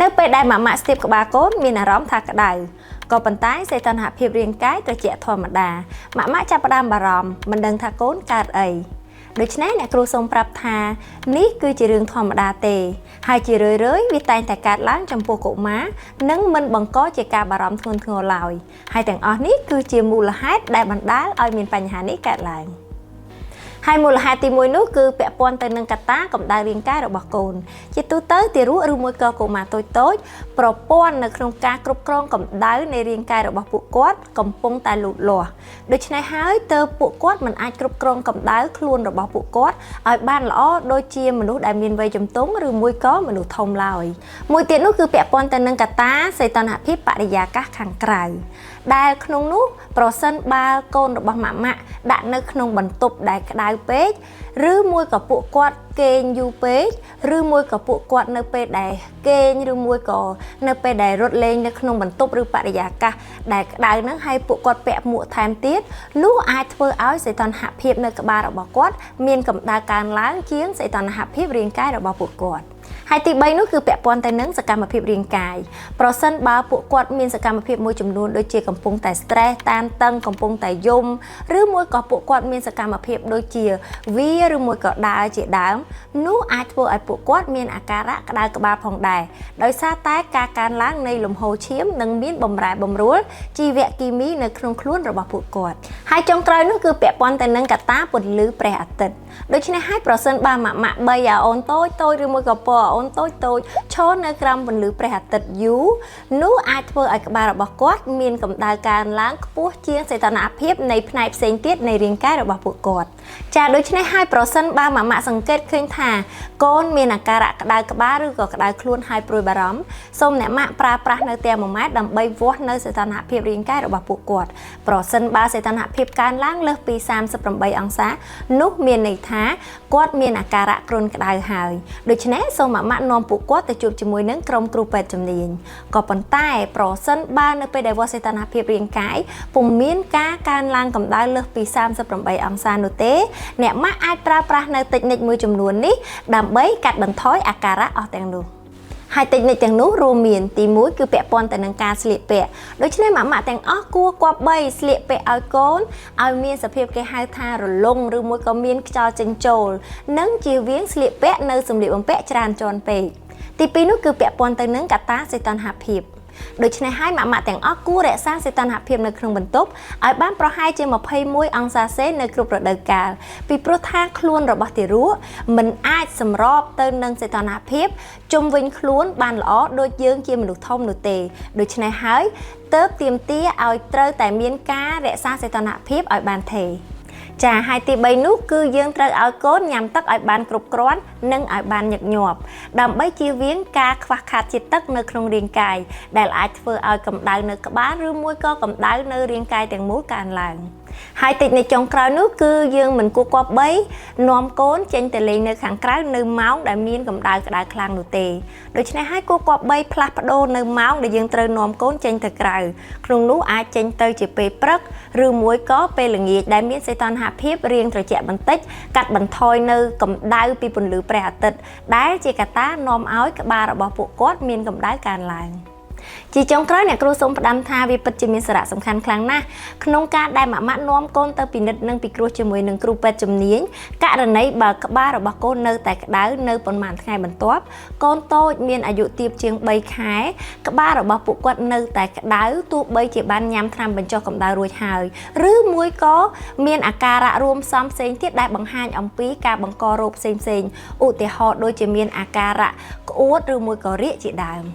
នៅពេលដែលម៉ាក់ស្ទាបក្បាលកូនមានអារម្មណ៍ថាក្តៅក៏ប៉ុន្តែសីតុណ្ហភាពរាងកាយត្រជាក់ធម្មតាម៉ាក់ចាប់ផ្ដើមបារម្ភមិនដឹងថាកូនកើតអីដូច្នេះអ្នកគ្រូសូមប្រាប់ថានេះគឺជារឿងធម្មតាទេហើយជារឿយវាតែងតែកើតឡើងចំពោះកុមារនិងមិនបង្កជាការបារម្ភធ្ងន់ធ្ងរឡើយហើយទាំងអស់នេះគឺជាមូលហេតុដែលបណ្ដាលឲ្យមានបញ្ហានេះកើតឡើងហើយមូលហេតុទី1នោះគឺពាក់ព័ន្ធទៅនឹងកត្តាកម្ដៅរាងកាយរបស់កូនជាទូទៅទារកឬមួយក៏កុមារតូចប្រព័ន្ធនៅក្នុងការគ្រប់គ្រងកម្ដៅនៃរាងកាយរបស់ពួកគាត់កំពុងតែលូតលាស់ដូច្នេះហើយទើបពួកគាត់មិនអាចគ្រប់គ្រងកម្ដៅខ្លួនរបស់ពួកគាត់ឲ្យបានល្អដូចជាមនុស្សដែលមានវ័យជំទង់ឬមួយក៏មនុស្សធំឡើយមួយទៀតនោះគឺពាក់ព័ន្ធទៅនឹងកត្តាសីតុណ្ហភាពបរិយាកាសខាងក្រៅដែលក្នុងនោះប្រសិនបើកូនរបស់ម៉ាក់ដាក់នៅក្នុងបន្ទប់ដែលក្តៅពេកឬមួយក៏ពួកគាត់គេងយូរពេកឬមួយក៏ពួកគាត់នៅពេលដែលគេងឬមួយក៏នៅពេលដែលរត់លេងនៅក្នុងបន្ទប់ឬបរិយាកាសដែលក្តៅហ្នឹងហើយពួកគាត់ពាក់មួកថែមទៀតនោះអាចធ្វើឲ្យសីតុណ្ហភាពនៅក្បាលរបស់គាត់មានកម្ដៅកើនឡើងជាងសីតុណ្ហភាពរាងកាយរបស់ពួកគាត់ហើយទី3នោះគឺពាក់ព័ន្ធទៅនឹងសកម្មភាពរាងកាយប្រសិនបើពួកគាត់មានសកម្មភាពមួយចំនួនដូចជាកំពុងតែ stress តានតឹងកំពុងតែយំឬមួយក៏ពួកគាត់មានសកម្មភាពដូចជាវាឬមួយក៏ដើរជាដើមនោះអាចធ្វើឲ្យពួកគាត់មានអាការៈក្តៅក្បាលផងដែរដោយសារតែការកើនឡើងនៃលំហូរឈាមនិងមានបម្រែបម្រួលជីវគីមីនៅក្នុងខ្លួនរបស់ពួកគាត់ហើយចុងក្រោយនោះគឺពាក់ព័ន្ធទៅនឹងកត្តាពន្លឺព្រះអាទិត្យដូច្នេះហើយប្រសិនបើម៉ាក់បីអូនតូចឬមួយក៏ពណ៌អូនតូចឈរនៅក្រោមពន្លឺព្រះអាទិត្យយូរនោះអាចធ្វើឲ្យក្បាលរបស់គាត់មានកម្ដៅកើនឡើងខ្ពស់ជាងសីតុណ្ហភាពនៃផ្នែកផ្សេងទៀតនៃរាងកាយរបស់ពួកគាត់ចាដូច្នេះហើយប្រសិនបើម៉ាក់សង្កេតឃើញថាកូនមានអាការៈក្តៅក្បាលឬក៏ក្តៅខ្លួនហើយព្រួយបារម្ភសូមអ្នកម៉ាក់ប្រើប្រាស់នៅតែ1ម៉ែត្រដើម្បីវាស់នៅសីតុណ្ហភាពរាងកាយរបស់ពួកគាត់ប្រសិនបើសីតុណ្ហភាពកើនឡើងលើសពី38អង្សានោះមានន័យថាគាត់មានអាការៈគ្រុនក្តៅហើយដូច្នេះសូមម៉ាក់នាំពួកគាត់ទៅជួបជាមួយនឹងក្រុមគ្រូពេទ្យជំនាញក៏ប៉ុន្តែប្រសិនបើនៅពេលដែលវាស់សីតុណ្ហភាពរាងកាយពុំមានការកើនឡើងកម្ដៅលើសពី38អង្សានោះទេអ្នកម៉ាក់អាចប្រើប្រាស់នៅតិចនិចមួយចំនួននេះដើម្បីកាត់បន្ថយអាការៈអស់ទាំងនោះហើយតិចនិចទាំងនោះរួមមានទី1គឺពាក់ព័ន្ធទៅនឹងការស្លៀកពាក់ដូច្នេះម៉ាក់ទាំងអស់គួរគប្បីស្លៀកពាក់ឲ្យកូនឲ្យមានសភាពគេហៅថារលុងឬមួយក៏មានខ្យល់ចេញចូលនិងជៀសវាងស្លៀកពាក់នៅសម្លៀកបំពាក់ច្រើនជាន់ពេកទី2នោះគឺពាក់ព័ន្ធទៅនឹងកត្តាសីតុណ្ហភាពដូច្នេះហើយម៉ាក់ទាំងអស់គួររក្សាសីតុណ្ហភាពនៅក្នុងបន្ទប់ឲ្យបានប្រហែលជា21អង្សាសេនៅគ្រប់រដូវកាលពីព្រោះថាខ្លួនរបស់ទារកមិនអាចសម្របទៅនឹងសីតុណ្ហភាពជុំវិញខ្លួនបានល្អដូចយើងជាមនុស្សធំនោះទេដូច្នេះហើយទើបទាមទារឲ្យត្រូវតែមានការរក្សាសីតុណ្ហភាពឲ្យបានថេរចាហើយទី3នោះគឺយើងត្រូវឲ្យកូនញ៉ាំទឹកឲ្យបានគ្រប់គ្រាន់និងឲ្យបានញឹកញាប់ដើម្បីជៀសវាងការខ្វះខាតជាតិទឹកនៅក្នុងរាងកាយដែលអាចធ្វើឲ្យកម្ដៅនៅក្បាលឬមួយក៏កម្ដៅនៅរាងកាយទាំងមូលកើនឡើងហើយតិចនៅចុងក្រោយនោះគឺយើងមិនគួរគប្បីនាំកូនចេញទៅលេងនៅខាងក្រៅនៅម៉ោងដែលមានកម្ដៅក្តៅខ្លាំងនោះទេដូច្នេះហើយគួរគប្បីផ្លាស់ប្ដូរនៅម៉ោងដែលយើងត្រូវនាំកូនចេញទៅក្រៅក្នុងនោះអាចចេញទៅជាពេលព្រឹកឬមួយក៏ពេលល្ងាចដែលមានសីតុណ្ហភាពរាងត្រជាក់បន្តិចកាត់បន្ថយនៅកម្ដៅពីពន្លឺព្រះអាទិត្យដែលជាកត្តានាំឲ្យក្បាលរបស់ពួកគាត់មានកម្ដៅកើនឡើងជាចុងក្រោយអ្នកគ្រូសូមផ្ដាំថាវាពិតជាមានសារៈសំខាន់ខ្លាំងណាស់ក្នុងការដែលម៉ាក់នាំកូនទៅពិនិត្យនិងពិគ្រោះជាមួយនឹងគ្រូពេទ្យជំនាញករណីបើក្បាលរបស់កូននៅតែក្តៅនៅប៉ុន្មានថ្ងៃបន្ទាប់កូនតូចមានអាយុទាបជាង3ខែក្បាលរបស់ពួកគាត់នៅតែក្តៅទោះបីជាបានញ៉ាំថ្នាំបញ្ចុះកម្ដៅរួចហើយឬមួយក៏មានអាការៈរួមផ្សំផ្សេងទៀតដែលបង្ហាញអំពីការបង្ករោគផ្សេងឧទាហរណ៍ដូចជាមានអាការៈក្អួតឬមួយក៏រាគជាដើម